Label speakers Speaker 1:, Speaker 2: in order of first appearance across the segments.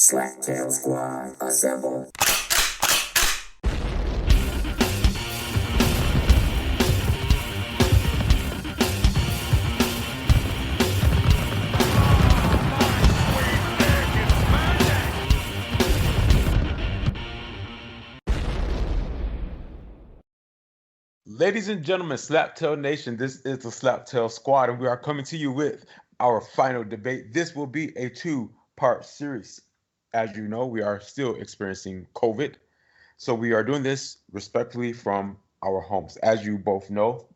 Speaker 1: Slaptail squad, assemble.
Speaker 2: Ladies and gentlemen, Slaptail Nation, this is the Slaptail Squad, and we are coming to you with our final debate. This will be a two-part series. As you know, we are still experiencing COVID, so we are doing this respectfully from our homes. As you both know,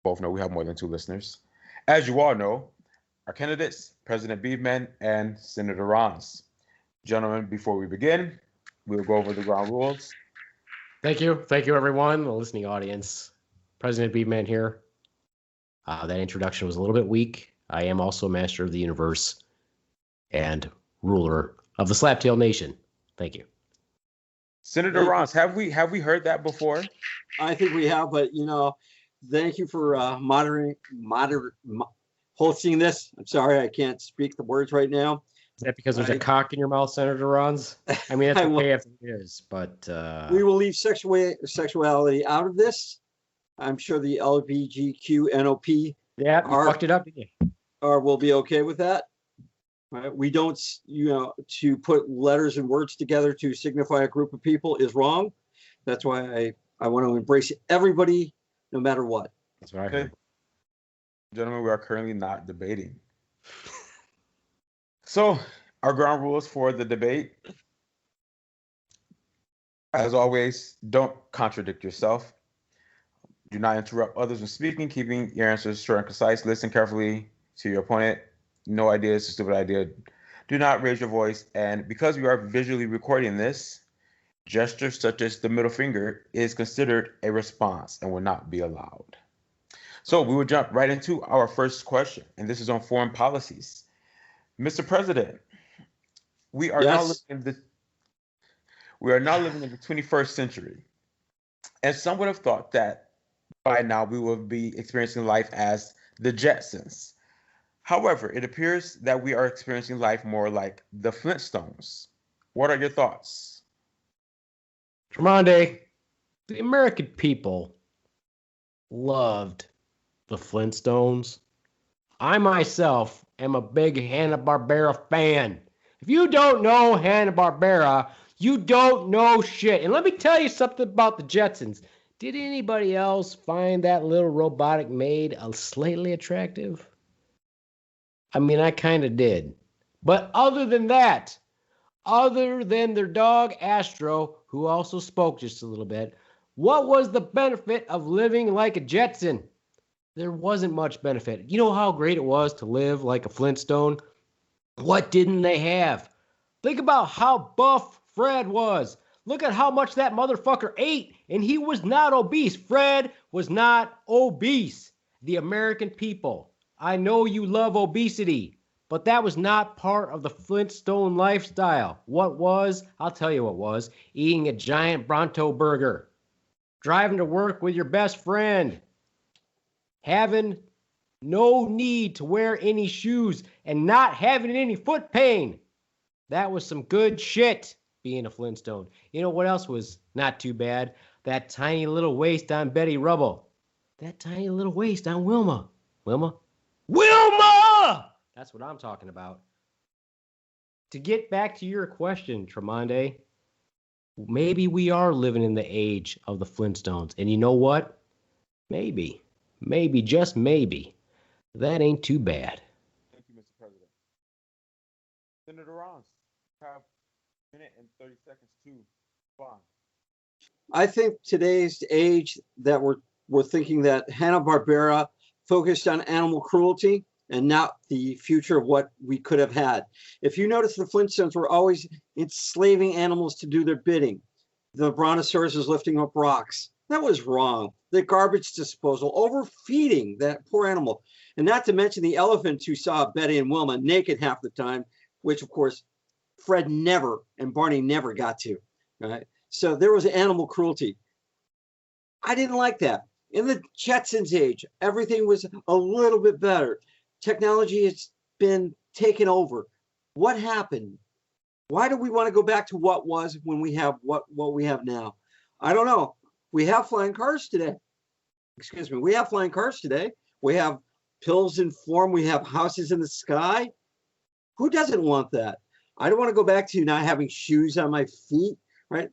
Speaker 2: we have more than two listeners. As you all know, our candidates, President Beaveman and Senator Ronz. Gentlemen, before we begin, we'll go over the ground rules.
Speaker 3: Thank you, everyone, the listening audience. President Beaveman here. That introduction was a little bit weak. I am also Master of the Universe and ruler of the Slaptail Nation. Thank you.
Speaker 2: Senator Ronz, have we heard that before?
Speaker 4: I think we have, but thank you for hosting this. I'm sorry I can't speak the words right now.
Speaker 3: Is that because there's a cock in your mouth, Senator Ronz? I mean, that's okay if it is, but...
Speaker 4: We will leave sexuality out of this. I'm sure the LGBTQNOP
Speaker 3: fucked it up, didn't you?
Speaker 4: Will be okay with that. Right? We don't, to put letters and words together to signify a group of people is wrong. That's why I want to embrace everybody, no matter what.
Speaker 3: That's what I heard.
Speaker 2: Gentlemen, we are currently not debating. So, our ground rules for the debate. As always, don't contradict yourself. Do not interrupt others when speaking, keeping your answers short and concise. Listen carefully to your opponent. No idea is a stupid idea. Do not raise your voice. And because we are visually recording this, gestures such as the middle finger is considered a response and will not be allowed. So we will jump right into our first question, and this is on foreign policies. Mr. President, we are now living in the 21st century, and some would have thought that by now we will be experiencing life as the Jetsons. However, it appears that we are experiencing life more like the Flintstones. What are your thoughts?
Speaker 3: Tromondae, the American people loved the Flintstones. I myself am a big Hanna-Barbera fan. If you don't know Hanna-Barbera, you don't know shit. And let me tell you something about the Jetsons. Did anybody else find that little robotic maid slightly attractive? I mean, I kind of did. But other than that, other than their dog Astro, who also spoke just a little bit, what was the benefit of living like a Jetson? There wasn't much benefit. You know how great it was to live like a Flintstone? What didn't they have? Think about how buff Fred was. Look at how much that motherfucker ate, and he was not obese. Fred was not obese. The American people, I know you love obesity, but that was not part of the Flintstone lifestyle. What was? I'll tell you what was. Eating a giant Bronto burger. Driving to work with your best friend. Having no need to wear any shoes and not having any foot pain. That was some good shit, being a Flintstone. You know what else was not too bad? That tiny little waist on Betty Rubble. That tiny little waist on Wilma. Wilma? That's what I'm talking about. To get back to your question, Tromondae, maybe we are living in the age of the Flintstones. And you know what? Maybe, just maybe, that ain't too bad.
Speaker 2: Thank you, Mr. President. Senator Ronz, you have a minute and 30 seconds to respond.
Speaker 4: I think today's age that we're thinking that Hanna-Barbera focused on animal cruelty and not the future of what we could have had. If you notice, the Flintstones were always enslaving animals to do their bidding. The Brontosaurus is lifting up rocks. That was wrong. The garbage disposal, overfeeding that poor animal. And not to mention the elephants who saw Betty and Wilma naked half the time, which of course Fred never and Barney never got to. Right? So there was animal cruelty. I didn't like that. In the Jetsons age, everything was a little bit better. Technology has been taken over. What happened? Why do we want to go back to what was when we have what we have now? I don't know. We have flying cars today. Excuse me. We have flying cars today. We have pills in form. We have houses in the sky. Who doesn't want that? I don't want to go back to not having shoes on my feet, right?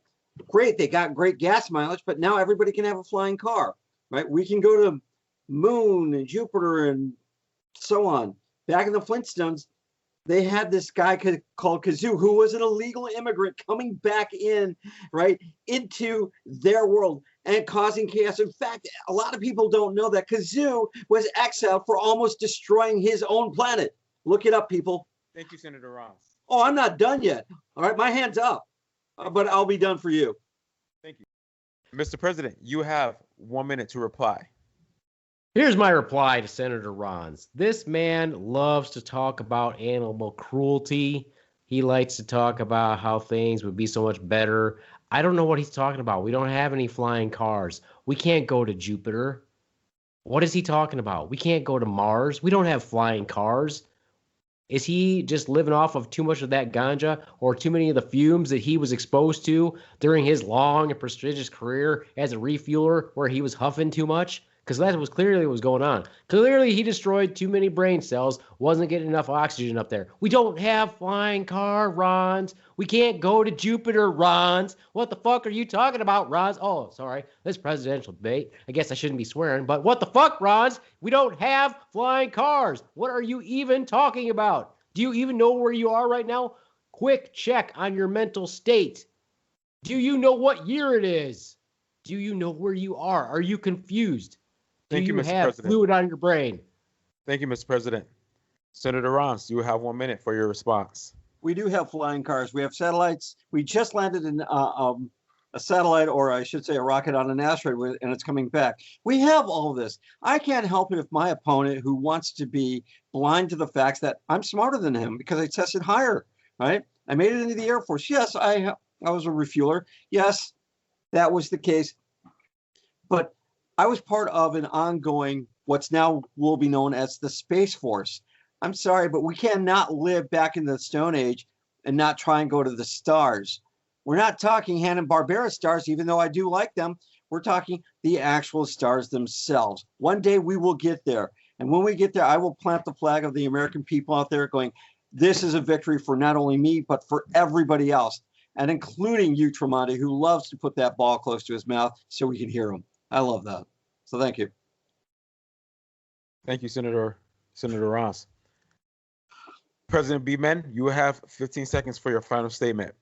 Speaker 4: Great, they got great gas mileage, but now everybody can have a flying car, right? We can go to Moon and Jupiter and so on. Back in the Flintstones, they had this guy called Kazoo, who was an illegal immigrant coming back in, right, into their world and causing chaos. In fact, a lot of people don't know that Kazoo was exiled for almost destroying his own planet. Look it up, people.
Speaker 2: Thank you, Senator Ronz.
Speaker 4: Oh, I'm not done yet. All right, my hand's up, but I'll be done for you.
Speaker 2: Thank you. Mr. President, you have 1 minute to reply.
Speaker 3: Here's my reply to Senator Ronz. This man loves to talk about animal cruelty. He likes to talk about how things would be so much better. I don't know what he's talking about. We don't have any flying cars. We can't go to Jupiter. What is he talking about? We can't go to Mars. We don't have flying cars. Is he just living off of too much of that ganja or too many of the fumes that he was exposed to during his long and prestigious career as a refueler where he was huffing too much? Because that was clearly what was going on. Clearly, he destroyed too many brain cells, wasn't getting enough oxygen up there. We don't have flying car, Ronz. We can't go to Jupiter, Ronz. What the fuck are you talking about, Ronz? Oh, sorry. This presidential debate. I guess I shouldn't be swearing, but what the fuck, Ronz? We don't have flying cars. What are you even talking about? Do you even know where you are right now? Quick check on your mental state. Do you know what year it is? Do you know where you are? Are you confused?
Speaker 2: Thank you,
Speaker 3: Do you
Speaker 2: Mr.
Speaker 3: have
Speaker 2: President.
Speaker 3: fluid on your brain?
Speaker 2: Thank you, Mr. President. Senator Ronz, you have 1 minute for your response.
Speaker 4: We do have flying cars. We have satellites. We just landed in a satellite, or I should say a rocket on an asteroid, and it's coming back. We have all of this. I can't help it if my opponent, who wants to be blind to the facts that I'm smarter than him because I tested higher, right? I made it into the Air Force. Yes, I was a refueler. Yes, that was the case. But I was part of an ongoing, what's now will be known as the Space Force. I'm sorry, but we cannot live back in the Stone Age and not try and go to the stars. We're not talking Hanna-Barbera stars, even though I do like them. We're talking the actual stars themselves. One day we will get there. And when we get there, I will plant the flag of the American people out there going, this is a victory for not only me, but for everybody else. And including you, Tromondae, who loves to put that ball close to his mouth so we can hear him. I love that. So thank you.
Speaker 2: Thank you, Senator Ronz. President Beaveman, you have 15 seconds for your final statement.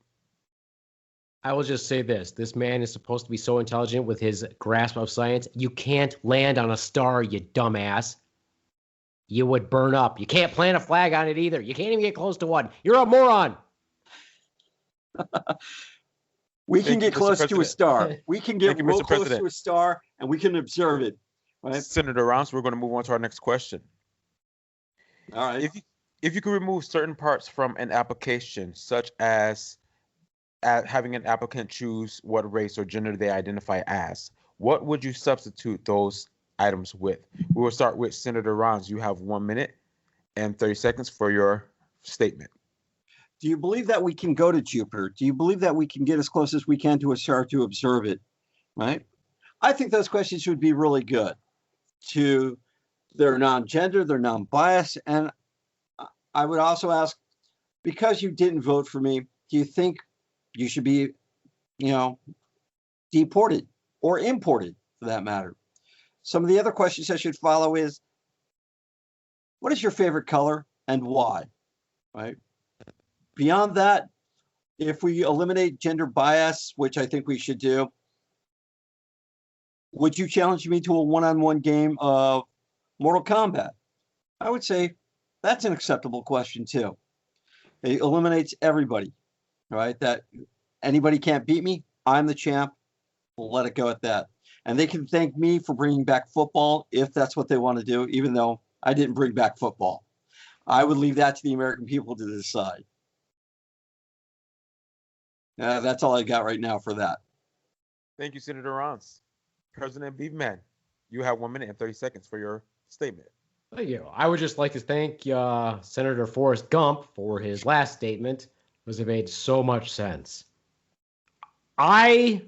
Speaker 3: I will just say this. This man is supposed to be so intelligent with his grasp of science. You can't land on a star, you dumbass. You would burn up. You can't plant a flag on it either. You can't even get close to one. You're a moron.
Speaker 4: We can get close to a star. We can get real close to a star, and we can observe it. Right?
Speaker 2: Senator Ronz, we're going to move on to our next question.
Speaker 4: All right.
Speaker 2: If you could remove certain parts from an application, such as having an applicant choose what race or gender they identify as, what would you substitute those items with? We will start with Senator Ronz. You have 1 minute and 30 seconds for your statement.
Speaker 4: Do you believe that we can go to Jupiter? Do you believe that we can get as close as we can to a star to observe it? Right? I think those questions would be really good. They're non-gender, they're non-biased, and I would also ask, because you didn't vote for me, do you think you should be, deported or imported for that matter? Some of the other questions I should follow is, what is your favorite color and why? Right? Beyond that, if we eliminate gender bias, which I think we should do, would you challenge me to a one-on-one game of Mortal Kombat? I would say that's an acceptable question too. It eliminates everybody, right? That anybody can't beat me. I'm the champ. We'll let it go at that. And they can thank me for bringing back football if that's what they want to do, even though I didn't bring back football. I would leave that to the American people to decide. That's all I got right now for that.
Speaker 2: Thank you, Senator Ronz. President Beaveman, you have 1 minute and 30 seconds for your statement.
Speaker 3: Thank you. I would just like to thank Senator Forrest Gump for his last statement. because it made so much sense. I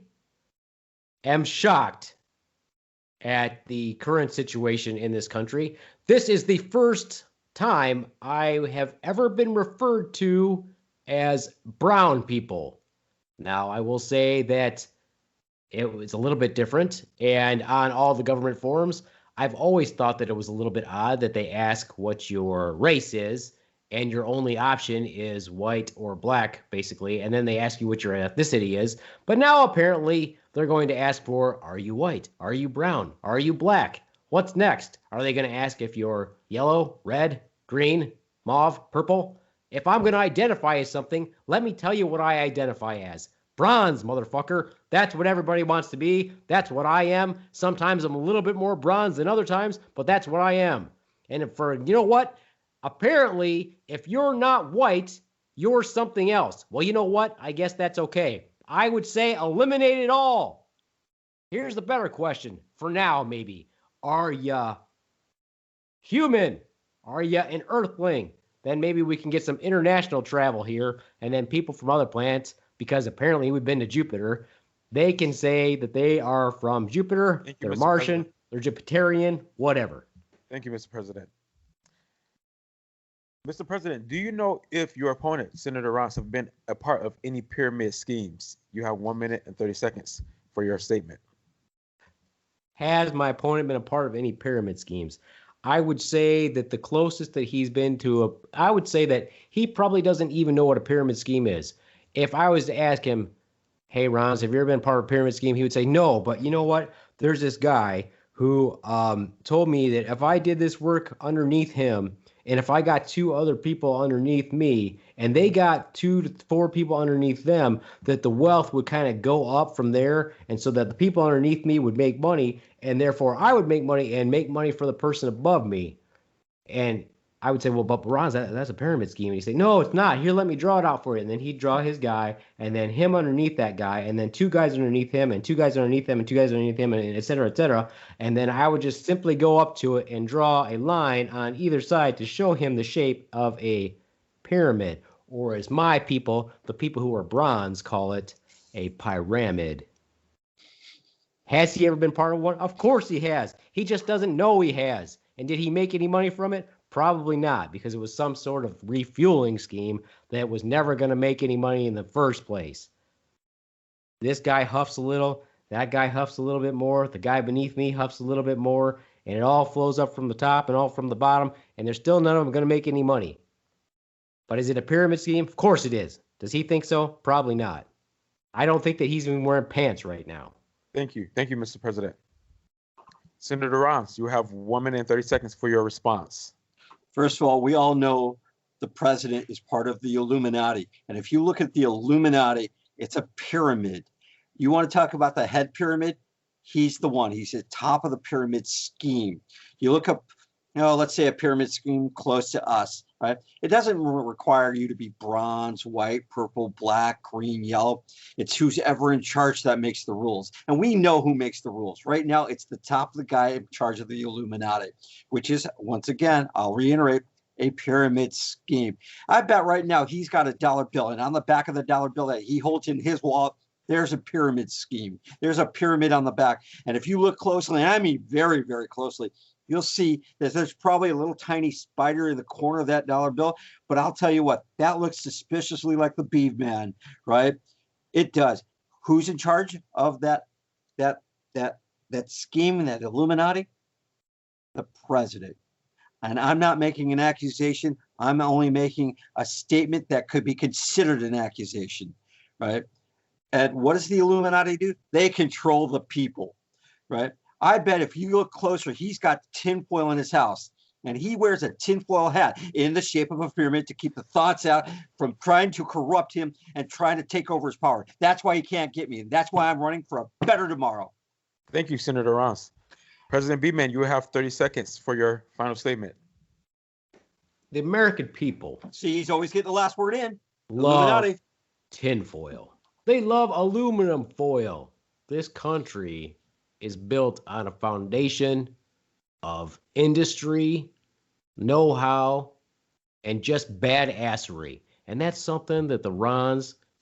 Speaker 3: am shocked at the current situation in this country. This is the first time I have ever been referred to as brown people. Now, I will say that it was a little bit different, and on all the government forums, I've always thought that it was a little bit odd that they ask what your race is, and your only option is white or black, basically, and then they ask you what your ethnicity is. But now apparently they're going to ask for, are you white? Are you brown? Are you black? What's next? Are they going to ask if you're yellow, red, green, mauve, purple? If I'm going to identify as something, let me tell you what I identify as. Bronze, motherfucker. That's what everybody wants to be. That's what I am. Sometimes I'm a little bit more bronze than other times, but that's what I am. And for, you know what? Apparently, if you're not white, you're something else. Well, you know what? I guess that's okay. I would say eliminate it all. Here's the better question, for now maybe. Are ya human? Are ya an earthling? Then maybe we can get some international travel here, and then people from other planets, because apparently we've been to Jupiter, they can say that they are from Jupiter, they're Martian, they're Jupiterian, whatever.
Speaker 2: Thank you, Mr. President. Mr. President, do you know if your opponent, Senator Ronz, have been a part of any pyramid schemes? You have 1 minute and 30 seconds for your statement.
Speaker 3: Has my opponent been a part of any pyramid schemes? I would say that the closest that he's been to I would say that he probably doesn't even know what a pyramid scheme is. If I was to ask him, hey, Ronz, have you ever been part of a pyramid scheme? He would say, no, but you know what? There's this guy who told me that if I did this work underneath him, and if I got 2 other people underneath me, and they got 2 to 4 people underneath them, that the wealth would kind of go up from there, and so that the people underneath me would make money, and therefore I would make money and make money for the person above me. And I would say, well, but Ronz, that's a pyramid scheme. And he'd say, no, it's not. Here, let me draw it out for you. And then he'd draw his guy, and then him underneath that guy, and then 2 guys underneath him, and 2 guys underneath him, and 2 guys underneath him, and et cetera, et cetera. And then I would just simply go up to it and draw a line on either side to show him the shape of a pyramid, or as my people, the people who are bronze, call it a pyramid. Has he ever been part of one? Of course he has. He just doesn't know he has. And did he make any money from it? Probably not, because it was some sort of refueling scheme that was never going to make any money in the first place. This guy huffs a little, that guy huffs a little bit more, the guy beneath me huffs a little bit more, and it all flows up from the top and all from the bottom, and there's still none of them going to make any money. But is it a pyramid scheme? Of course it is. Does he think so? Probably not. I don't think that he's even wearing pants right now.
Speaker 2: Thank you. Thank you, Mr. President. Senator Ronz, you have 1 minute and 30 seconds for your response.
Speaker 4: First of all, we all know the president is part of the Illuminati. And if you look at the Illuminati, it's a pyramid. You want to talk about the head pyramid? He's the one. He's at top of the pyramid scheme. You look up, let's say a pyramid scheme close to us, right? It doesn't require you to be bronze, white, purple, black, green, yellow. It's who's ever in charge that makes the rules. And we know who makes the rules. Right now, it's the top of the guy in charge of the Illuminati, which is, once again, I'll reiterate, a pyramid scheme. I bet right now he's got a dollar bill, and on the back of the dollar bill that he holds in his wallet, there's a pyramid scheme. There's a pyramid on the back. And if you look closely, and I mean very, very closely, you'll see that there's probably a little tiny spider in the corner of that dollar bill. But I'll tell you what, that looks suspiciously like the Beaveman, right? It does. Who's in charge of that scheme and that Illuminati? The president. And I'm not making an accusation. I'm only making a statement that could be considered an accusation, right? And what does the Illuminati do? They control the people, right? I bet if you look closer, he's got tinfoil in his house, and he wears a tinfoil hat in the shape of a pyramid to keep the thoughts out from trying to corrupt him and trying to take over his power. That's why he can't get me, and that's why I'm running for a better tomorrow.
Speaker 2: Thank you, Senator Ronz. President Beaveman, you have 30 seconds for your final statement.
Speaker 3: The American people
Speaker 4: See, he's always getting the last word in.
Speaker 3: love
Speaker 4: Illuminati.
Speaker 3: tinfoil. They love aluminum foil. This country is built on a foundation of industry, know-how, and just badassery. And that's something that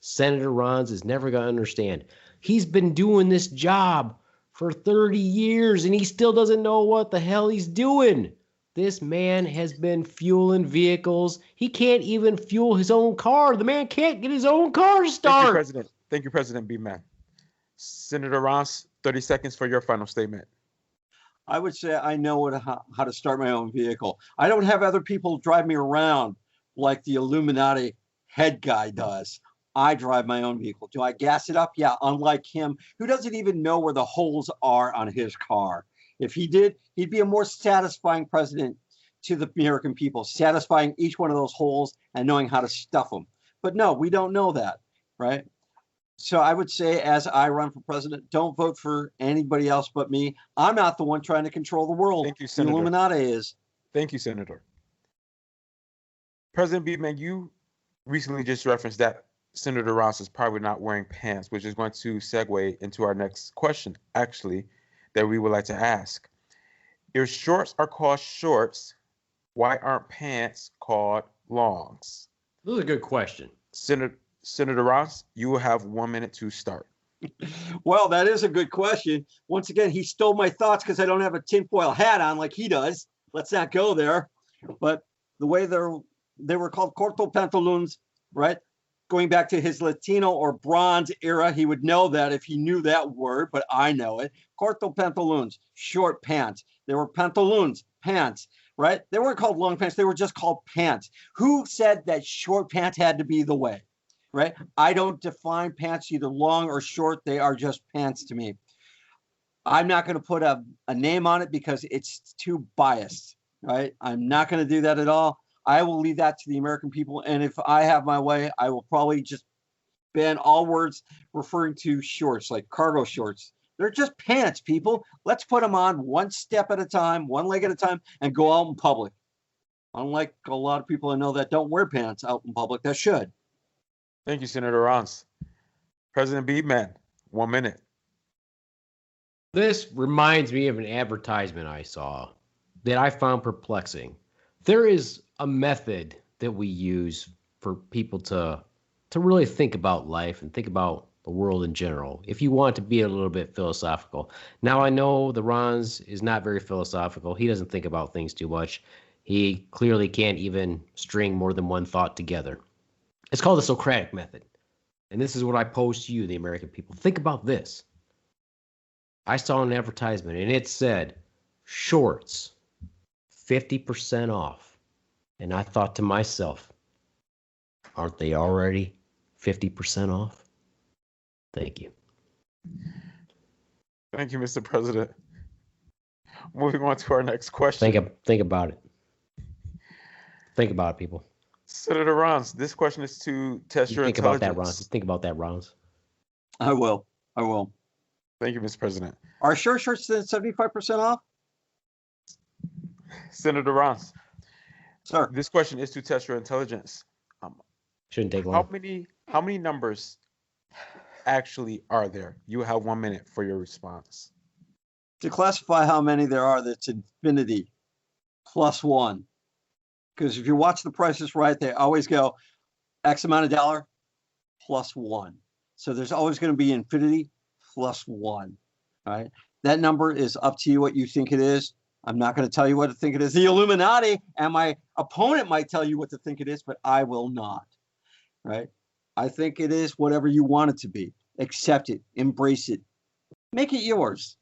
Speaker 3: Senator Ronz is never going to understand. He's been doing this job for 30 years and he still doesn't know what the hell he's doing. This man has been fueling vehicles. He can't even fuel his own car. The man can't get his own car to start.
Speaker 2: Thank you, President. Thank you, President Beaveman. Senator Ronz, 30 seconds for your final statement.
Speaker 4: I would say I know how to start my own vehicle. I don't have other people drive me around like the Illuminati head guy does. I drive my own vehicle. Do I gas it up? Yeah, unlike him, who doesn't even know where the holes are on his car. If he did, he'd be a more satisfying president to the American people, satisfying each one of those holes and knowing how to stuff them. But no, we don't know that, right? So I would say, as I run for president, don't vote for anybody else but me. I'm not the one trying to control the world.
Speaker 2: Thank you, Senator.
Speaker 4: The Illuminati is.
Speaker 2: Thank you, Senator. President Beaveman, you recently just referenced that Senator Ronz is probably not wearing pants, which is going to segue into our next question, actually, that we would like to ask. If shorts are called shorts, why aren't pants called longs?
Speaker 3: This is a good question.
Speaker 2: Senator Ronz, you will have 1 minute to start.
Speaker 4: Well, that is a good question. Once again, he stole my thoughts because I don't have a tinfoil hat on like he does. Let's not go there. But the way they were called corto pantaloons, right? Going back to his Latino or Bronze era, he would know that if he knew that word, but I know it. Corto pantaloons, short pants. They were pantaloons, pants, right? They weren't called long pants. They were just called pants. Who said that short pants had to be the way, right? I don't define pants either long or short. They are just pants to me. I'm not going to put a name on it because it's too biased, right? I'm not going to do that at all. I will leave that to the American people. And if I have my way, I will probably just ban all words referring to shorts, like cargo shorts. They're just pants, people. Let's put them on one step at a time, one leg at a time, and go out in public. Unlike a lot of people I know that don't wear pants out in public, that should.
Speaker 2: Thank you, Senator Ronz. President Beaveman, 1 minute.
Speaker 3: This reminds me of an advertisement I saw that I found perplexing. There is a method that we use for people to really think about life and think about the world in general, if you want to be a little bit philosophical. Now, I know the Ronz is not very philosophical. He doesn't think about things too much. He clearly can't even string more than one thought together. It's called the Socratic method. And this is what I pose to you, the American people. Think about this. I saw an advertisement and it said, shorts, 50% off. And I thought to myself, aren't they already 50% off? Thank you.
Speaker 2: Thank you, Mr. President. Moving on to our next question.
Speaker 3: Think about it. Think about it, people.
Speaker 2: Senator Ronz, this question is to test your intelligence.
Speaker 3: Think about that, Ronz.
Speaker 4: I will.
Speaker 2: Thank you, Mr. President.
Speaker 4: Are shorts 75% off?
Speaker 2: Senator Ronz.
Speaker 4: Sir.
Speaker 2: This question is to test your intelligence.
Speaker 3: Shouldn't take long.
Speaker 2: How many numbers actually are there? You have 1 minute for your response.
Speaker 4: To classify how many there are, that's infinity plus one. Because if you watch The Price is Right, they always go X amount of dollar plus one. So there's always going to be infinity plus one. All right. That number is up to you what you think it is. I'm not going to tell you what to think it is. The Illuminati and my opponent might tell you what to think it is, but I will not. Right? I think it is whatever you want it to be. Accept it. Embrace it. Make it yours.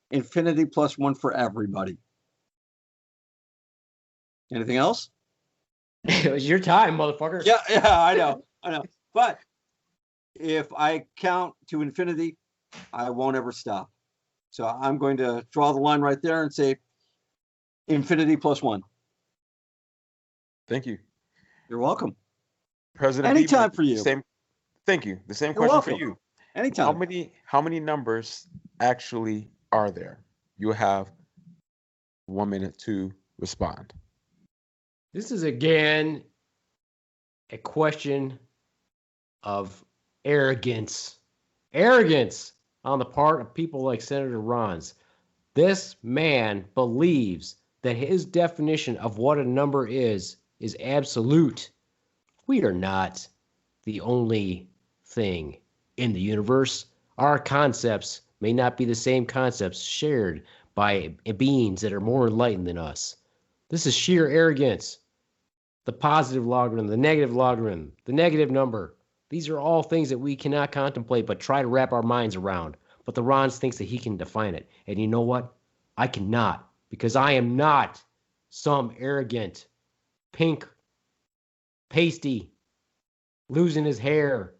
Speaker 4: Infinity plus one for everybody. Anything else?
Speaker 3: It was your time, motherfucker.
Speaker 4: Yeah, I know. But if I count to infinity, I won't ever stop. So I'm going to draw the line right there and say infinity plus one.
Speaker 2: Thank you.
Speaker 4: You're welcome.
Speaker 2: President
Speaker 4: Anytime
Speaker 2: Beaveman,
Speaker 4: for you.
Speaker 2: Thank you. The same
Speaker 4: You're
Speaker 2: question
Speaker 4: welcome.
Speaker 2: for you.
Speaker 4: Anytime.
Speaker 2: How many numbers actually are there? You have 1 minute to respond.
Speaker 3: This is again a question of arrogance. Arrogance on the part of people like Senator Ronz. This man believes that his definition of what a number is absolute. We are not the only thing in the universe. Our concepts may not be the same concepts shared by beings that are more enlightened than us. This is sheer arrogance. The positive logarithm, the negative logarithm, the negative number. These are all things that we cannot contemplate but try to wrap our minds around. But the Ronz thinks that he can define it. And you know what? I cannot, because I am not some arrogant, pink, pasty, losing his hair,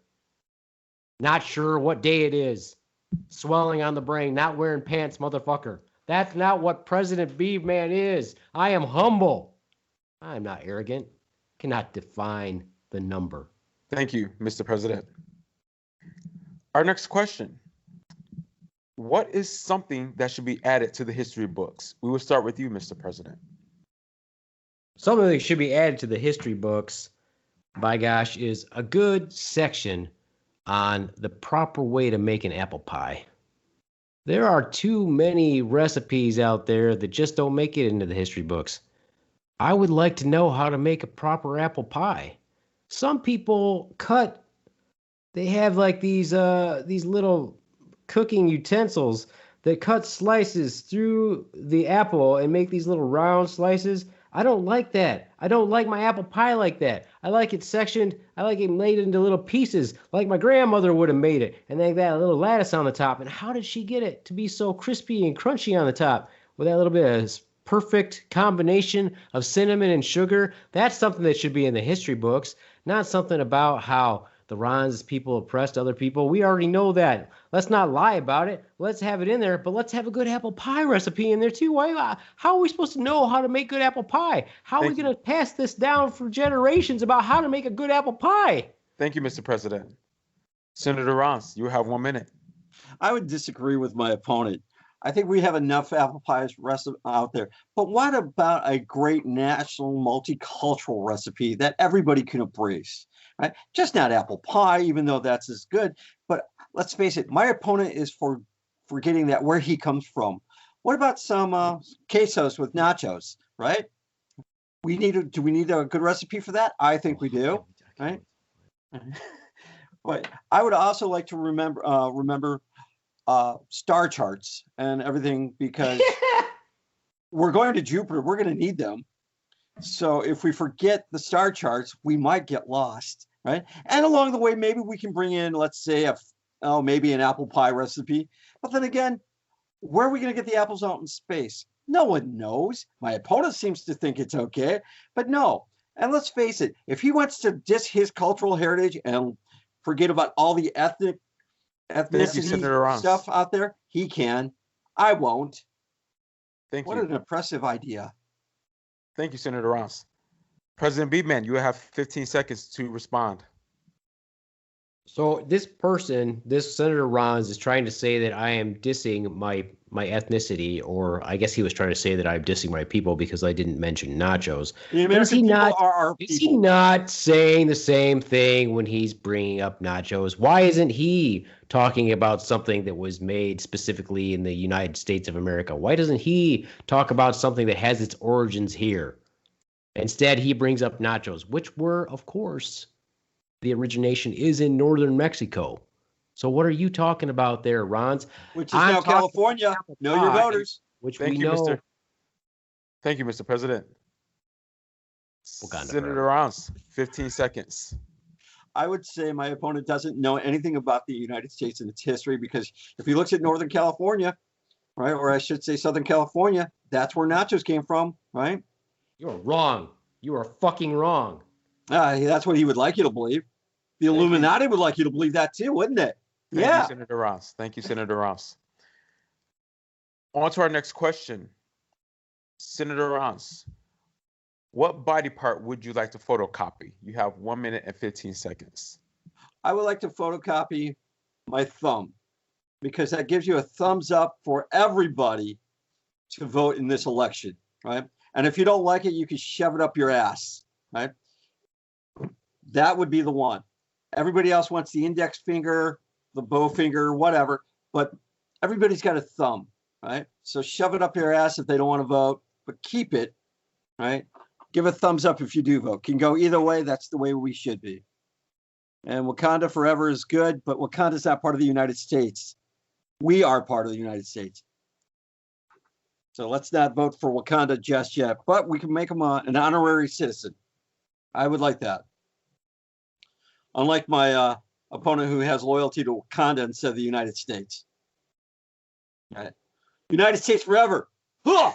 Speaker 3: not sure what day it is, swelling on the brain, not wearing pants, motherfucker. That's not what President Beaveman is. I am humble. I am not arrogant. Cannot define the number.
Speaker 2: Thank you, Mr. President. Our next question. What is something that should be added to the history books? We will start with you, Mr. President.
Speaker 3: Something that should be added to the history books, by gosh, is a good section on the proper way to make an apple pie. There are too many recipes out there that just don't make it into the history books. I would like to know how to make a proper apple pie. Some people they have like these little cooking utensils that cut slices through the apple and make these little round slices. I don't like that. I don't like my apple pie like that. I like it sectioned. I like it made into little pieces like my grandmother would have made it. And then that little lattice on the top. And how did she get it to be so crispy and crunchy on the top with that little bit of perfect combination of cinnamon and sugar? That's something that should be in the history books, not something about how the Ronz people oppressed other people. We already know that. Let's not lie about it. Let's have it in there, but let's have a good apple pie recipe in there too. How are we supposed to know how to make good apple pie? How are we going to pass this down for generations about how to make a good apple pie?
Speaker 2: Thank you, Mr. President. Senator Ronz, you have 1 minute.
Speaker 4: I would disagree with my opponent. I think we have enough apple pies out there. But what about a great national multicultural recipe that everybody can embrace? Right? Just not apple pie, even though that's as good. But let's face it, my opponent is forgetting that where he comes from. What about some quesos with nachos, right? Do we need a good recipe for that? I think we do, right? But I would also like to remember star charts and everything, because we're going to Jupiter. We're going to need them. So if we forget the star charts, we might get lost, right? And along the way, maybe we can bring in, let's say, maybe an apple pie recipe. But then again, where are we going to get the apples out in space? No one knows. My opponent seems to think it's okay, but no. And let's face it, if he wants to diss his cultural heritage and forget about all the ethnicity stuff out there, he can. I won't. What an impressive idea.
Speaker 2: Thank you, Senator Ronz. President Beaveman, you have 15 seconds to respond.
Speaker 3: So this Senator Ronz, is trying to say that I am dissing my ethnicity, or I guess he was trying to say that I'm dissing my people because I didn't mention nachos.
Speaker 4: The American people are our people.
Speaker 3: Is he not saying the same thing when he's bringing up nachos? Why isn't he talking about something that was made specifically in the United States of America? Why doesn't he talk about something that has its origins here? Instead, he brings up nachos, which were, of course, the origination is in northern Mexico. So what are you talking about there, Ronz?
Speaker 4: Which is now California. Know your voters.
Speaker 3: Which
Speaker 2: Thank you,
Speaker 3: know.
Speaker 2: Thank you, Mr. President. Senator Ronz, 15 seconds.
Speaker 4: I would say my opponent doesn't know anything about the United States and its history, because if he looks at Northern California, right, or I should say Southern California, that's where nachos came from, right?
Speaker 3: You're wrong. You are fucking wrong.
Speaker 4: That's what he would like you to believe. The Illuminati would like you to believe that too, wouldn't it?
Speaker 2: Thank you, Senator Ronz. Thank you, Senator Ronz. On to our next question. Senator Ronz, what body part would you like to photocopy? You have 1 minute and 15 seconds.
Speaker 4: I would like to photocopy my thumb, because that gives you a thumbs up for everybody to vote in this election, right? And if you don't like it, you can shove it up your ass, right? That would be the one. Everybody else wants the index finger, the bow finger, whatever, but everybody's got a thumb, right? So shove it up your ass if they don't want to vote, but keep it, right? Give a thumbs up if you do vote. Can go either way. That's the way we should be. And Wakanda forever is good, but Wakanda's not part of the United States. We are part of the United States. So let's not vote for Wakanda just yet, but we can make him an honorary citizen. I would like that. Unlike my opponent who has loyalty to Wakanda instead of the United States. All right. United States forever. Huh!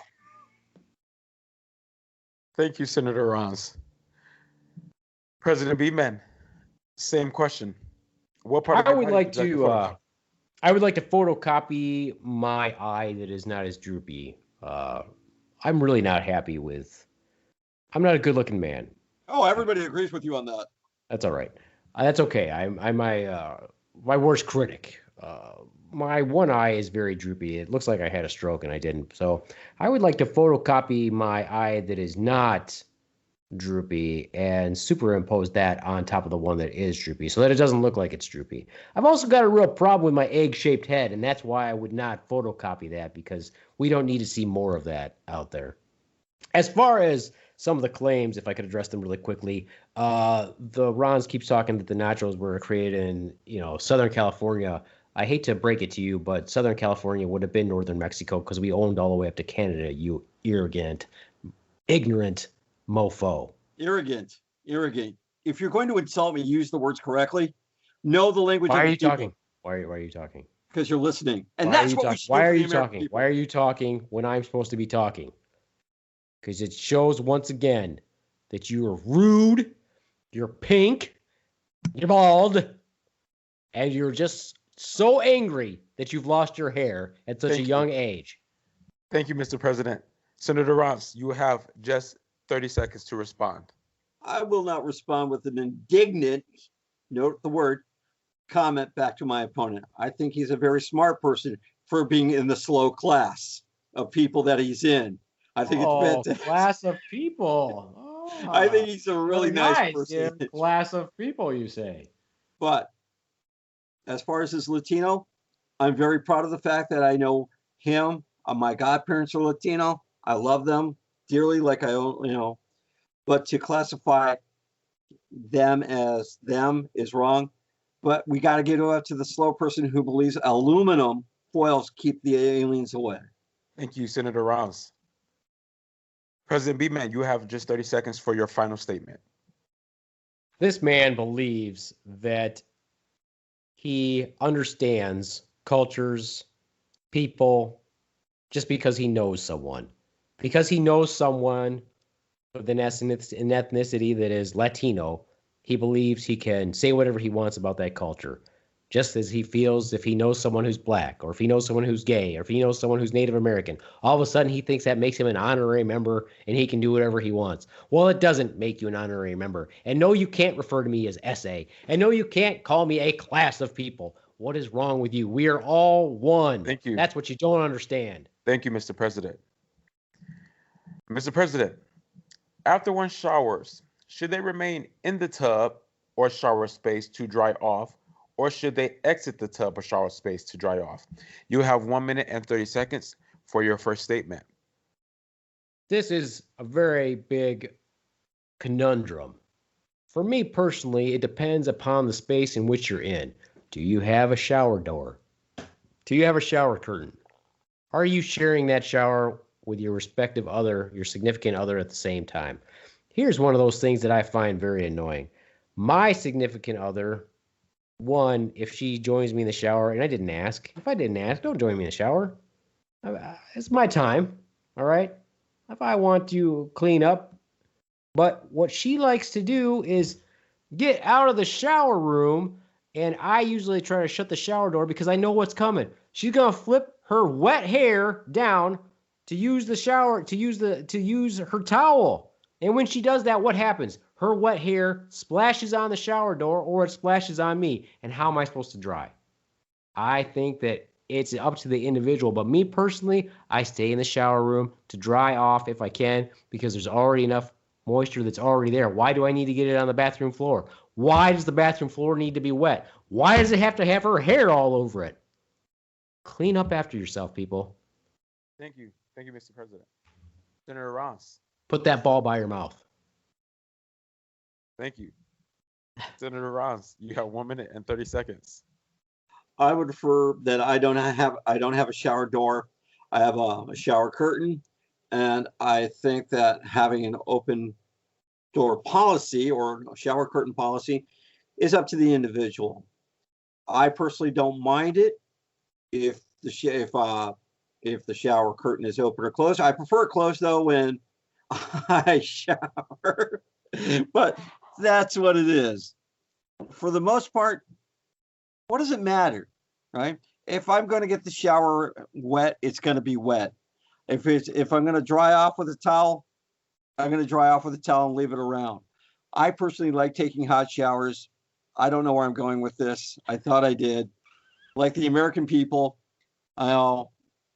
Speaker 2: Thank you, Senator Ronz. President Beaveman, same question. What part of
Speaker 3: I
Speaker 2: your
Speaker 3: would
Speaker 2: body
Speaker 3: like
Speaker 2: would you
Speaker 3: to
Speaker 2: photocopy?
Speaker 3: I would like to photocopy my eye that is not as droopy. I'm really not happy with. I'm not a good-looking man.
Speaker 4: Oh, everybody agrees with you on that.
Speaker 3: That's all right. That's okay. I'm my worst critic. My one eye is very droopy. It looks like I had a stroke and I didn't. So I would like to photocopy my eye that is not droopy and superimpose that on top of the one that is droopy so that it doesn't look like it's droopy. I've also got a real problem with my egg-shaped head, and that's why I would not photocopy that, because we don't need to see more of that out there. As far as some of the claims, if I could address them really quickly, the Ronz keeps talking that the nachos were created in, Southern California. I hate to break it to you, but Southern California would have been Northern Mexico because we owned all the way up to Canada, you arrogant, ignorant mofo.
Speaker 4: Arrogant. If you're going to insult me, use the words correctly. Know the language.
Speaker 3: Why
Speaker 4: of
Speaker 3: are
Speaker 4: the
Speaker 3: you
Speaker 4: people,
Speaker 3: talking? Why are you talking?
Speaker 4: Because you're listening. And that's what we should do
Speaker 3: Why
Speaker 4: for
Speaker 3: are
Speaker 4: the
Speaker 3: you
Speaker 4: American
Speaker 3: talking?
Speaker 4: people.
Speaker 3: Why are you talking when I'm supposed to be talking? Because it shows once again that you are rude, you're pink, you're bald, and you're just so angry that you've lost your hair at such a young age.
Speaker 2: Thank you, Mr. President. Senator Ronz, you have just 30 seconds to respond.
Speaker 4: I will not respond with an indignant, note the word, comment back to my opponent. I think he's a very smart person for being in the slow class of people that he's in. I think it's fantastic.
Speaker 3: Class of people. Oh,
Speaker 4: I think he's a really nice person.
Speaker 3: Yeah, class of people, you say.
Speaker 4: But as far as his Latino, I'm very proud of the fact that I know him. My godparents are Latino. I love them dearly, like but to classify them as them is wrong. But we got to get up to the slow person who believes aluminum foils keep the aliens away.
Speaker 2: Thank you, Senator Ronz. President Beaveman, you have just 30 seconds for your final statement.
Speaker 3: This man believes that he understands cultures, people, just because he knows someone. Because he knows someone with an ethnicity that is Latino, he believes he can say whatever he wants about that culture. Just as he feels if he knows someone who's black, or if he knows someone who's gay, or if he knows someone who's Native American, all of a sudden he thinks that makes him an honorary member and he can do whatever he wants. Well, it doesn't make you an honorary member. And no, you can't refer to me as SA. And no, you can't call me a class of people. What is wrong with you? We are all one.
Speaker 2: Thank you.
Speaker 3: That's what you don't understand.
Speaker 2: Thank you, Mr. President. Mr. President, after one showers, should they remain in the tub or shower space to dry off, or should they exit the tub or shower space to dry off? You have 1 minute and 30 seconds for your first statement.
Speaker 3: This is a very big conundrum. For me personally, it depends upon the space in which you're in. Do you have a shower door? Do you have a shower curtain? Are you sharing that shower with your respective other, your significant other at the same time? Here's one of those things that I find very annoying. My significant other, one, if she joins me in the shower, and I didn't ask. If I didn't ask, don't join me in the shower. It's my time, all right? If I want to clean up. But what she likes to do is get out of the shower room, and I usually try to shut the shower door because I know what's coming. She's going to flip her wet hair down to use the shower, to use her towel. And when she does that, what happens? Her wet hair splashes on the shower door, or it splashes on me. And how am I supposed to dry? I think that it's up to the individual. But me personally, I stay in the shower room to dry off if I can, because there's already enough moisture that's already there. Why do I need to get it on the bathroom floor? Why does the bathroom floor need to be wet? Why does it have to have her hair all over it? Clean up after yourself, people.
Speaker 2: Thank you. Thank you, Mr. President. Senator Ronz.
Speaker 3: Put that ball by your mouth.
Speaker 2: Thank you. Senator Ronz, you have 1 minute and 30 seconds.
Speaker 4: I would prefer that I don't have a shower door. I have a shower curtain, and I think that having an open door policy or a shower curtain policy is up to the individual. I personally don't mind it if the shower curtain is open or closed. I prefer it closed though when I shower, but that's what it is. For the most part, what does it matter, right? If I'm going to get the shower wet, it's going to be wet. If I'm going to dry off with a towel, I'm going to dry off with a towel and leave it around. I personally like taking hot showers. I don't know where I'm going with this. I thought I did. Like the American people, the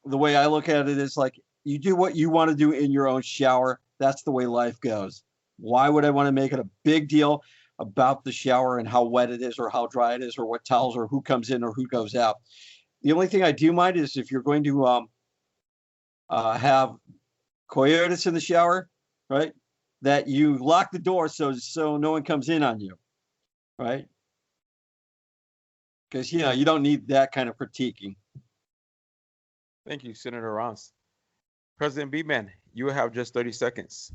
Speaker 4: way I look at it is like, you do what you want to do in your own shower. That's the way life goes. Why would I want to make it a big deal about the shower and how wet it is or how dry it is or what towels or who comes in or who goes out? The only thing I do mind is if you're going to have coyotes in the shower, right? That you lock the door so no one comes in on you, right? Because you don't need that kind of critiquing.
Speaker 2: Thank you, Senator Ronz. President Beaveman, you have just 30 seconds.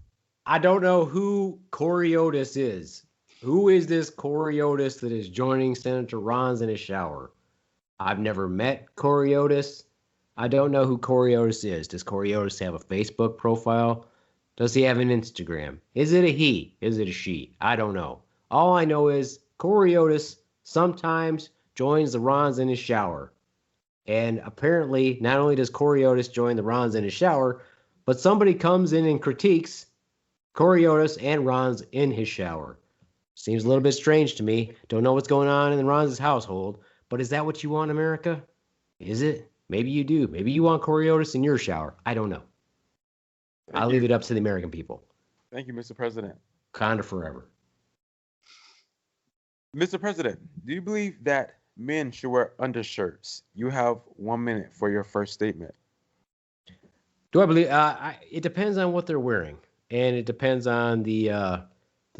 Speaker 3: I don't know who Coriotis is. Who is this Coriotis that is joining Senator Ronz in his shower? I've never met Coriotis. I don't know who Coriotis is. Does Coriotis have a Facebook profile? Does he have an Instagram? Is it a he? Is it a she? I don't know. All I know is Coriotis sometimes joins the Ronz in his shower. And apparently, not only does Coriotis join the Ronz in his shower, but somebody comes in and critiques Coriotis and Ronz in his shower. Seems a little bit strange to me. Don't know what's going on in Ronz's household, but is that what you want, America? Is it? Maybe you do. Maybe you want Coriotis in your shower. I don't know. I'll leave it up to the American people.
Speaker 2: Thank you, Mr. President.
Speaker 3: Kinda forever.
Speaker 2: Mr. President, do you believe that men should wear undershirts? You have 1 minute for your first statement.
Speaker 3: Do I believe? It depends on what they're wearing, and it depends on the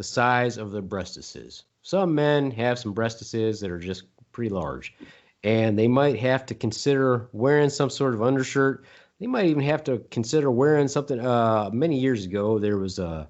Speaker 3: size of their breastises. Some men have some breastises that are just pretty large, and they might have to consider wearing some sort of undershirt. They might even have to consider wearing something. Many years ago, there was a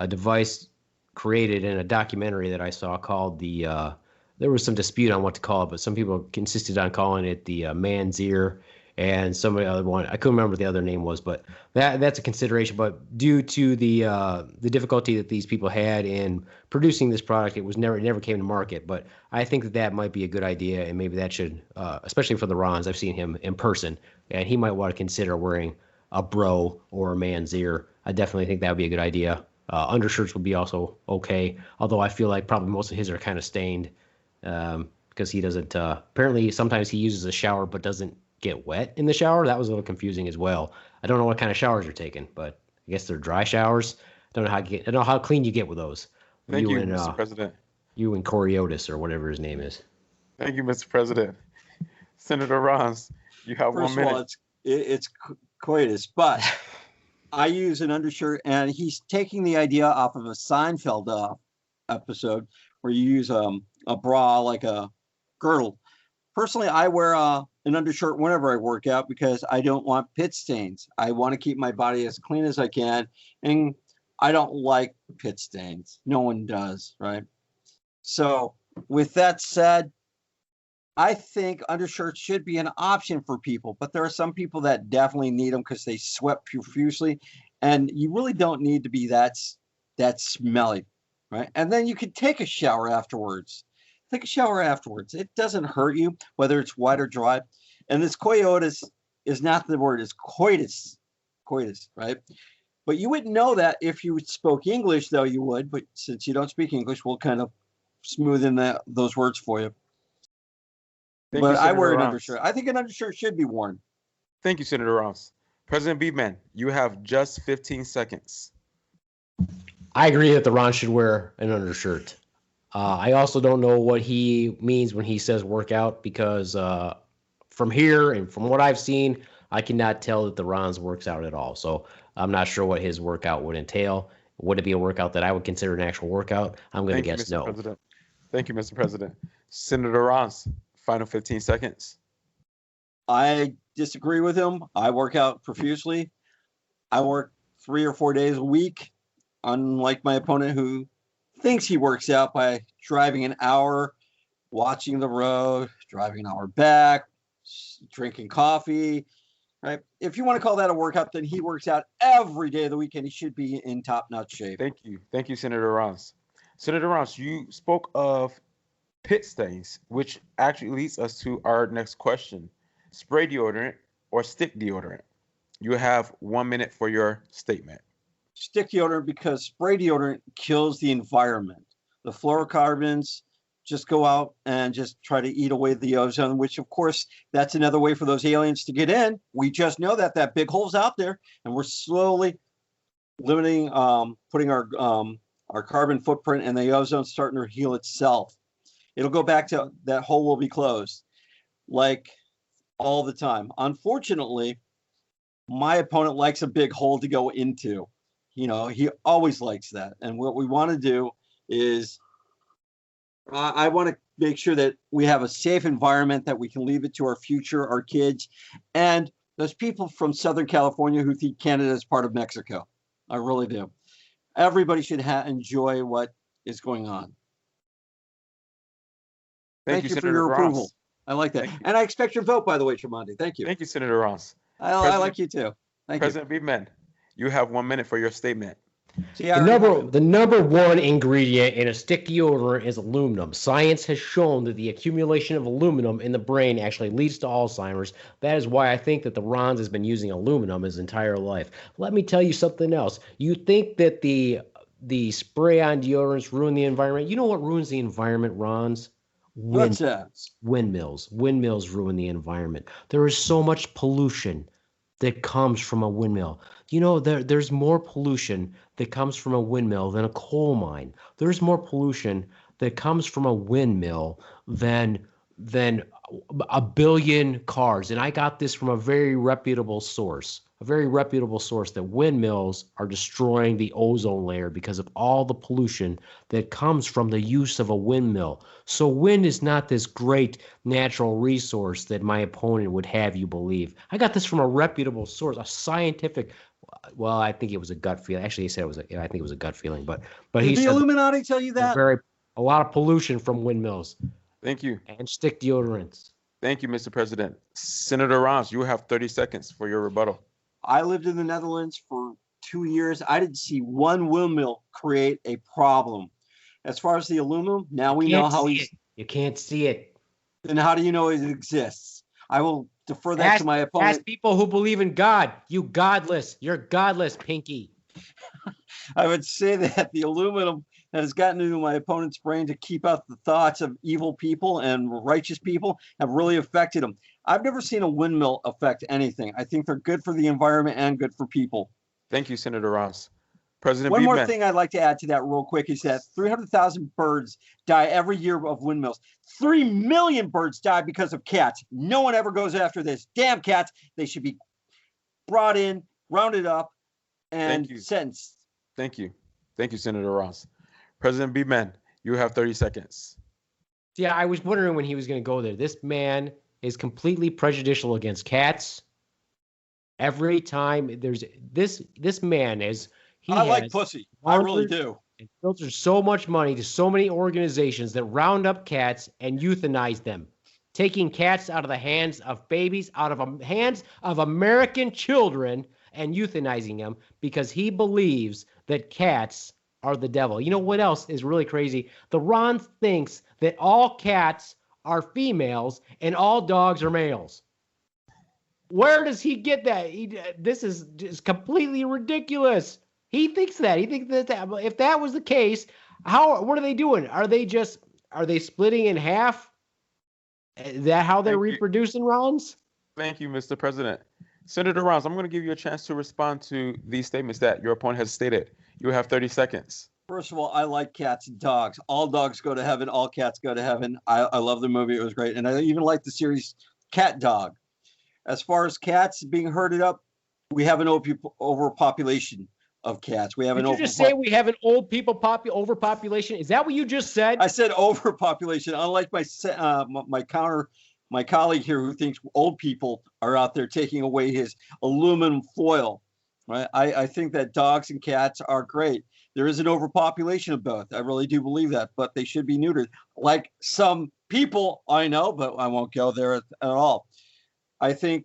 Speaker 3: device created in a documentary that I saw called there was some dispute on what to call it, but some people insisted on calling it the man's ear, and somebody other one, I couldn't remember what the other name was, but that's a consideration. But due to the difficulty that these people had in producing this product, it never came to market. But I think that might be a good idea, and maybe that should, especially for the Ronz, I've seen him in person, and he might want to consider wearing a bro or a man's ear. I definitely think that would be a good idea. Undershirts would be also okay, although I feel like probably most of his are kind of stained because he doesn't. Apparently, sometimes he uses a shower but doesn't get wet in the shower. That was a little confusing as well. I don't know what kind of showers you're taking, but I guess they're dry showers. I don't know how clean you get with those.
Speaker 2: Thank you, Mr. President.
Speaker 3: You and Coriotis or whatever his name is.
Speaker 2: Thank you, Mr. President. Senator Ronz, you have
Speaker 4: First
Speaker 2: 1 minute.
Speaker 4: of all, it's coitus, but I use an undershirt, and he's taking the idea off of a Seinfeld episode where you use a bra like a girdle. Personally, I wear an undershirt whenever I work out because I don't want pit stains. I want to keep my body as clean as I can, and I don't like pit stains. No one does, right? So with that said, I think undershirts should be an option for people, but there are some people that definitely need them because they sweat profusely, and you really don't need to be that smelly, right? And then you can take a shower afterwards. Take a shower afterwards. It doesn't hurt you, whether it's wet or dry. And this coyotes is not the word, it's coitus, right? But you wouldn't know that if you spoke English, though you would. But since you don't speak English, we'll kind of smooth in those words for you.
Speaker 2: Thank
Speaker 4: But
Speaker 2: you,
Speaker 4: I wear
Speaker 2: Senator
Speaker 4: an
Speaker 2: Ronz.
Speaker 4: undershirt. I think an undershirt should be worn.
Speaker 2: Thank you, Senator Ronz. President Beaveman, you have just 15 seconds.
Speaker 3: I agree that the Ron should wear an undershirt. I also don't know what he means when he says workout because from here and from what I've seen, I cannot tell that the Ronz works out at all. So I'm not sure what his workout would entail. Would it be a workout that I would consider an actual workout? I'm going to
Speaker 2: Thank you,
Speaker 3: guess
Speaker 2: Mr.
Speaker 3: no.
Speaker 2: President. Thank you, Mr. President. Senator Ronz, final 15 seconds.
Speaker 4: I disagree with him. I work out profusely. I work 3 or 4 days a week, unlike my opponent who thinks he works out by driving an hour, watching the road, driving an hour back, drinking coffee. Right? If you want to call that a workout, then he works out every day of the week, and he should be in top-notch shape.
Speaker 2: Thank you. Thank you, Senator Ronz. Senator Ronz, you spoke of pit stains, which actually leads us to our next question. Spray deodorant or stick deodorant? You have 1 minute for your statement.
Speaker 4: Stick deodorant, because spray deodorant kills the environment. The fluorocarbons just go out and just try to eat away the ozone, which of course, that's another way for those aliens to get in. We just know that big hole's out there, and we're slowly limiting, putting our carbon footprint, and the ozone starting to heal itself. It'll go back to that hole will be closed, like all the time. Unfortunately, my opponent likes a big hole to go into. He always likes that. And what we want to do is I want to make sure that we have a safe environment, that we can leave it to our future, our kids, and those people from Southern California who think Canada is part of Mexico. I really do. Everybody should enjoy what is going on. Thank you for your approval. I like that. And I expect your vote, by the way, Tromondae. Thank you.
Speaker 2: Thank you, Senator Ronz.
Speaker 4: I like you too. Thank
Speaker 2: President Beaveman, you have 1 minute for your statement.
Speaker 3: The number one ingredient in a stick deodorant is aluminum. Science has shown that the accumulation of aluminum in the brain actually leads to Alzheimer's. That is why I think that the Ronz has been using aluminum his entire life. Let me tell you something else. You think that the spray-on deodorants ruin the environment? You know what ruins the environment, Ronz?
Speaker 4: What's that?
Speaker 3: Windmills. Windmills ruin the environment. There is so much pollution that comes from a windmill. There's more pollution that comes from a windmill than a coal mine. There's more pollution that comes from a windmill than a billion cars. And I got this from a very reputable source. That windmills are destroying the ozone layer because of all the pollution that comes from the use of a windmill. So wind is not this great natural resource that my opponent would have you believe. I got this from a reputable source, a scientific. Well, I think it was a gut feeling. Actually, he said I think it was a gut feeling, but he
Speaker 4: Did the
Speaker 3: said
Speaker 4: Illuminati tell you that?
Speaker 3: A lot of pollution from windmills.
Speaker 2: Thank you.
Speaker 3: And stick deodorants.
Speaker 2: Thank you, Mr. President. Senator Ronz, you have 30 seconds for your rebuttal.
Speaker 4: I lived in the Netherlands for 2 years. I didn't see one windmill create a problem. As far as the aluminum, now we know how
Speaker 3: you can't see it.
Speaker 4: Then how do you know it exists? I will defer that to my opponent.
Speaker 3: Ask people who believe in God. You're godless, Pinky.
Speaker 4: I would say that the aluminum that has gotten into my opponent's brain to keep out the thoughts of evil people and righteous people have really affected him. I've never seen a windmill affect anything. I think they're good for the environment and good for people.
Speaker 2: Thank you, Senator Ronz. President
Speaker 4: One
Speaker 2: Beaveman.
Speaker 4: more thing I'd like to add to that real quick is that 300,000 birds die every year of windmills. 3 million birds die because of cats. No one ever goes after this. Damn cats. They should be brought in, rounded up, and sentenced.
Speaker 2: Thank you. Thank you, Senator Ronz. President Beaveman, you have 30 seconds.
Speaker 3: Yeah, I was wondering when he was going to go there. This man is completely prejudicial against cats. Every time there's this man is
Speaker 4: I like pussy. I really do.
Speaker 3: And filters so much money to so many organizations that round up cats and euthanize them, taking cats out of the hands of babies, out of hands of American children, and euthanizing them because he believes that cats are the devil. You know what else is really crazy? The Ron thinks that all cats are females and all dogs are males. Where does he get that? This is just completely ridiculous. He thinks that. He thinks that if that was the case, what are they doing? Are they splitting in half? Is that how they're reproducing, Ronz?
Speaker 2: Thank you, Mr. President. Senator Ronz, I'm going to give you a chance to respond to these statements that your opponent has stated. You have 30 seconds.
Speaker 4: First of all, I like cats and dogs. All dogs go to heaven. All cats go to heaven. I love the movie. It was great. And I even like the series Cat Dog. As far as cats being herded up, we have an overpopulation. of cats. We have
Speaker 3: Did
Speaker 4: an
Speaker 3: you just say we have an old people overpopulation? Is that what you just said?
Speaker 4: I said overpopulation. Unlike my colleague here who thinks old people are out there taking away his aluminum foil. Right? I think that dogs and cats are great. There is an overpopulation of both. I really do believe that, but they should be neutered. Like some people I know, but I won't go there at all. I think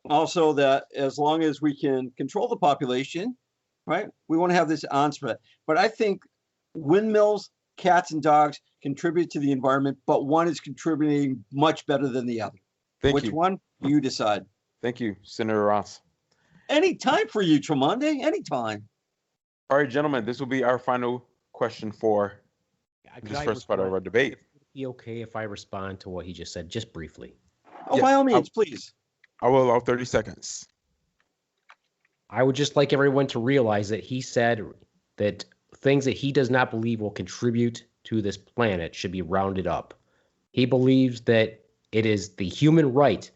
Speaker 4: also that as long as we can control the population, right, we want to have this onset. But I think windmills, cats, and dogs contribute to the environment, but one is contributing much better than the other. Which one? You decide.
Speaker 2: Thank you, Senator Ronz.
Speaker 4: Any time for you, Tromondae. Anytime.
Speaker 2: All right, gentlemen, this will be our final question for this first part of our debate.
Speaker 3: Be okay if I respond to what he just said, just briefly?
Speaker 4: Oh, yeah, by all means, please.
Speaker 2: I will allow 30 seconds.
Speaker 3: I would just like everyone to realize that he said that things that he does not believe will contribute to this planet should be rounded up. He believes that it is the human right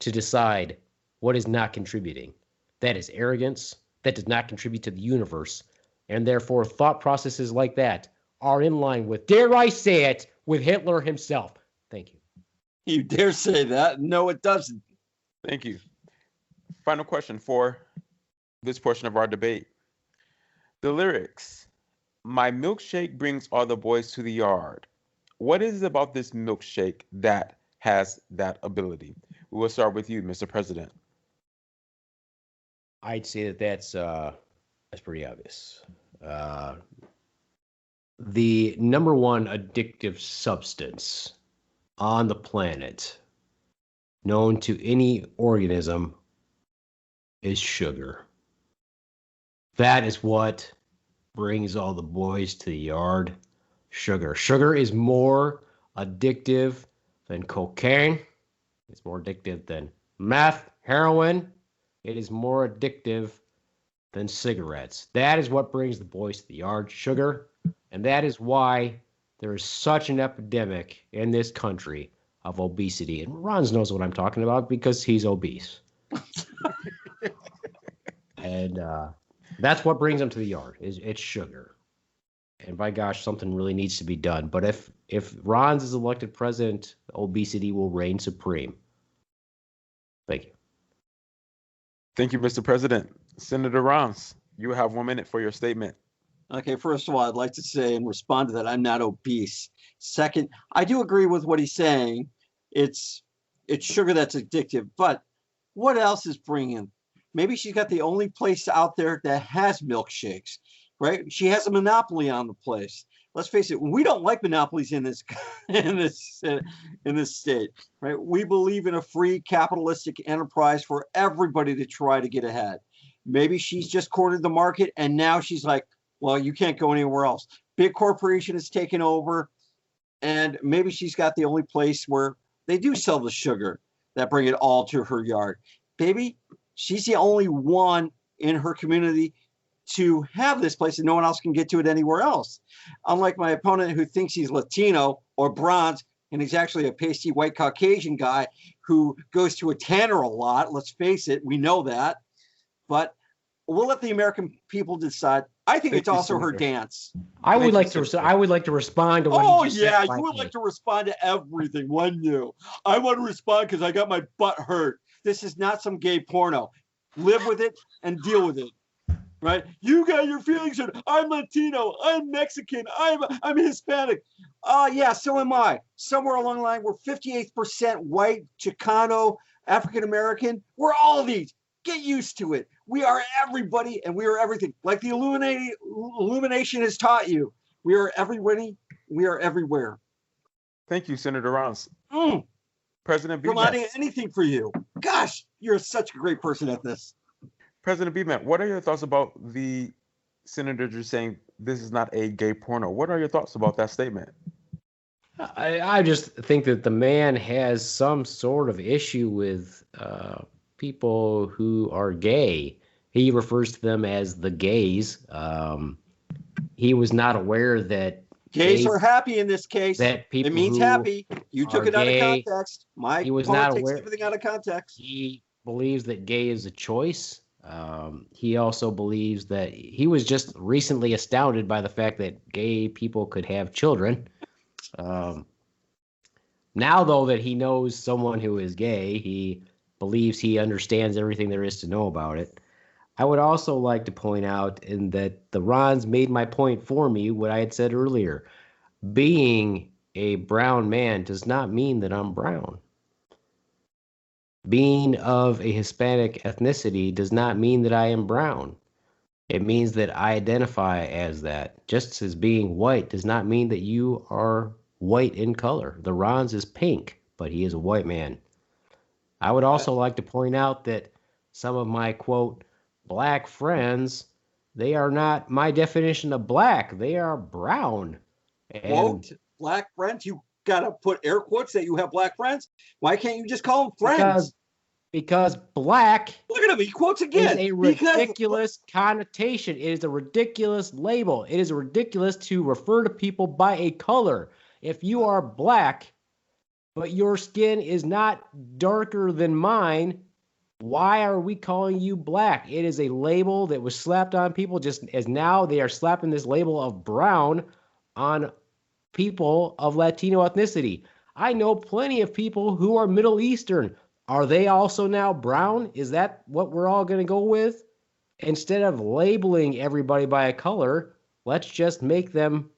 Speaker 3: to decide what is not contributing. That is arrogance. That does not contribute to the universe. And therefore, thought processes like that are in line with, dare I say it, with Hitler himself. Thank you.
Speaker 4: You dare say that? No, it doesn't.
Speaker 2: Thank you. Final question for this portion of our debate. The lyrics, "My milkshake brings all the boys to the yard." What is it about this milkshake that has that ability? We will start with you, Mr. President.
Speaker 3: I'd say that's pretty obvious. The number one addictive substance on the planet known to any organism is sugar. That is what brings all the boys to the yard. Sugar. Sugar is more addictive than cocaine. It's more addictive than meth, heroin. It is more addictive than cigarettes. That is what brings the boys to the yard, sugar. And that is why there is such an epidemic in this country of obesity. And Ronz knows what I'm talking about because he's obese. And that's what brings them to the yard. It's sugar. And by gosh, something really needs to be done. But if Ronz is elected president, obesity will reign supreme. Thank you.
Speaker 2: Thank you, Mr. President. Senator Ronz, you have 1 minute for your statement.
Speaker 4: Okay, first of all, I'd like to say and respond to that, I'm not obese. Second, I do agree with what he's saying. It's sugar that's addictive, but what else is bringing? Maybe she's got the only place out there that has milkshakes, right? She has a monopoly on the place. Let's face it, we don't like monopolies in this state, right? We believe in a free capitalistic enterprise for everybody to try to get ahead. Maybe she's just cornered the market and now she's like, well, you can't go anywhere else. Big corporation has taken over, and maybe she's got the only place where they do sell the sugar that bring it all to her yard. Baby, she's the only one in her community to have this place, and no one else can get to it anywhere else. Unlike my opponent who thinks he's Latino or bronze, and he's actually a pasty white Caucasian guy who goes to a tanner a lot. Let's face it, we know that. But we'll let the American people decide. I think it's also her dance.
Speaker 3: I would like to respond to what he just said.
Speaker 4: Oh, yeah, you would like to respond to everything, wouldn't you? I want to respond because I got my butt hurt. This is not some gay porno. Live with it and deal with it. Right? You got your feelings hurt. I'm Latino. I'm Mexican. I'm Hispanic. Yeah, so am I. Somewhere along the line, we're 58% white, Chicano, African American. We're all of these. Get used to it. We are everybody and we are everything. Like the illumination has taught you. We are everybody. We are everywhere.
Speaker 2: Thank you, Senator Ronz. President Beaveman.
Speaker 4: Providing anything for you. Gosh, you're such a great person at this.
Speaker 2: President Beaveman, what are your thoughts about the senator just saying this is not a gay porno? What are your thoughts about that statement?
Speaker 3: I just think that the man has some sort of issue with people who are gay. He refers to them as the gays. He was not aware that
Speaker 4: gays are happy in this case.
Speaker 3: That people
Speaker 4: it means happy. You took it out of context.
Speaker 3: He was not
Speaker 4: takes
Speaker 3: aware.
Speaker 4: Everything out of context.
Speaker 3: He believes that gay is a choice. He also believes that he was just recently astounded by the fact that gay people could have children. Now, though, that he knows someone who is gay, he believes he understands everything there is to know about it. I would also like to point out in that the Ronz made my point for me, what I had said earlier. Being a brown man does not mean that I'm brown. Being of a Hispanic ethnicity does not mean that I am brown. It means that I identify as that. Just as being white does not mean that you are white in color. The Ronz is pink, but he is a white man. I would also like to point out that some of my, quote, black friends, they are not my definition of black. They are brown.
Speaker 4: Quote, black friends? You got to put air quotes that you have black friends? Why can't you just call them friends?
Speaker 3: Because black
Speaker 4: Look at him, he quotes again.
Speaker 3: Is a ridiculous connotation. It is a ridiculous label. It is ridiculous to refer to people by a color. If you are black, but your skin is not darker than mine, why are we calling you black? It is a label that was slapped on people, just as now they are slapping this label of brown on people of Latino ethnicity. I know plenty of people who are Middle Eastern. Are they also now brown? Is that what we're all going to go with? Instead of labeling everybody by a color, let's just make them.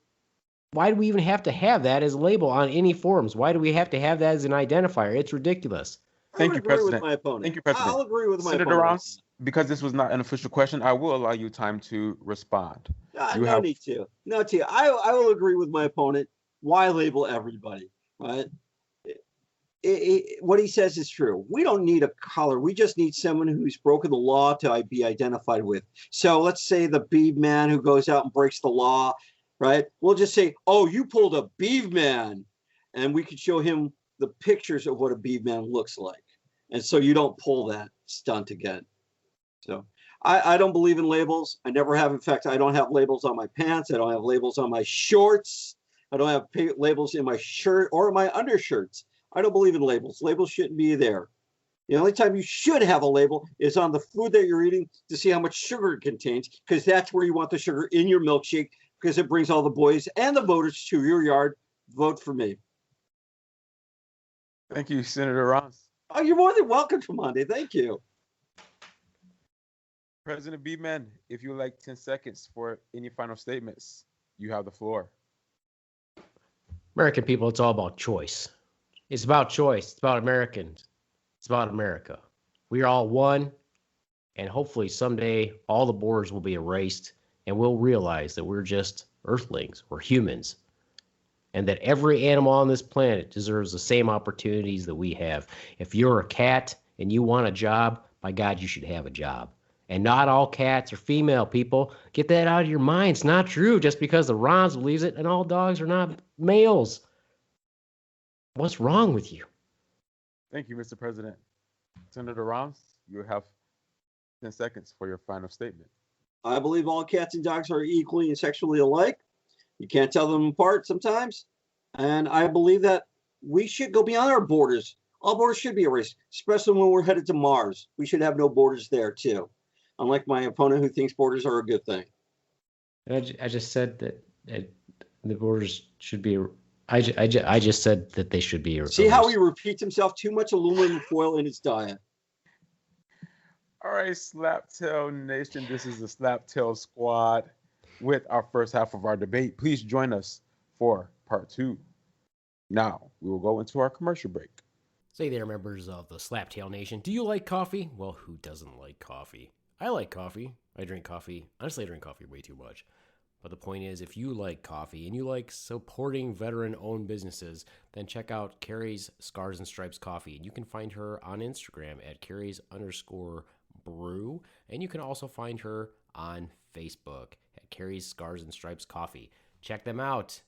Speaker 3: Why do we even have to have that as a label on any forms? Why do we have to have that as an identifier? It's ridiculous.
Speaker 2: Thank you, President.
Speaker 4: Thank you, President. I'll agree with my
Speaker 2: Senator
Speaker 4: opponent.
Speaker 2: Ronz, because this was not an official question, I will allow you time to respond.
Speaker 4: No need to. No need to. I will agree with my opponent. Why label everybody? Right? What he says is true. We don't need a color. We just need someone who's broken the law to be identified with. So let's say the Beaveman who goes out and breaks the law, right? We'll just say, oh, you pulled a Beaveman. And we could show him the pictures of what a Beaveman looks like. And so you don't pull that stunt again. So I don't believe in labels. I never have. In fact, I don't have labels on my pants. I don't have labels on my shorts. I don't have labels in my shirt or my undershirts. I don't believe in labels. Labels shouldn't be there. The only time you should have a label is on the food that you're eating to see how much sugar it contains, because that's where you want the sugar in your milkshake, because it brings all the boys and the voters to your yard. Vote for me.
Speaker 2: Thank you, Senator Ronz.
Speaker 4: Oh, you're more than welcome, Tromondae. Thank you.
Speaker 2: President Beaveman, if you would like 10 seconds for any final statements, you have the floor.
Speaker 3: American people, it's all about choice. It's about choice. It's about Americans. It's about America. We are all one, and hopefully someday all the borders will be erased, and we'll realize that we're just earthlings. We're humans, and that every animal on this planet deserves the same opportunities that we have. If you're a cat and you want a job, by God, you should have a job. And not all cats are female, people. Get that out of your mind. It's not true just because the Ronz believes it and all dogs are not males. What's wrong with you?
Speaker 2: Thank you, Mr. President. Senator Ronz, you have 10 seconds for your final statement.
Speaker 4: I believe all cats and dogs are equally and sexually alike. You can't tell them apart sometimes. And I believe that we should go beyond our borders. All borders should be erased, especially when we're headed to Mars. We should have no borders there, too. Unlike my opponent who thinks borders are a good thing.
Speaker 3: And I just said that the borders should be. I just said that they should be.
Speaker 4: See how he repeats himself? Too much aluminum foil in his diet.
Speaker 2: All right, Slaptail Nation. This is the Slaptail Squad with our first half of our debate. Please join us for part 2. Now we will go into our commercial break.
Speaker 3: Say there, members of the Slaptail Nation. Do you like coffee? Well, who doesn't like coffee? I like coffee. I drink coffee. Honestly, I drink coffee way too much. But the point is, if you like coffee and you like supporting veteran-owned businesses, then check out Carrie's Scars and Stripes Coffee. And you can find her on Instagram at Carrie's_brew. And you can also find her on Facebook at Carrie's Scars and Stripes Coffee. Check them out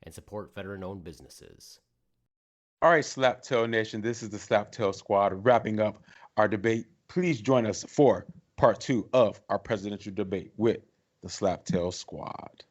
Speaker 3: and support veteran-owned businesses.
Speaker 2: All right, Slaptail Nation. This is the Slaptail Squad wrapping up our debate. Please join us for part 2 of our presidential debate with the Slaptail Squad.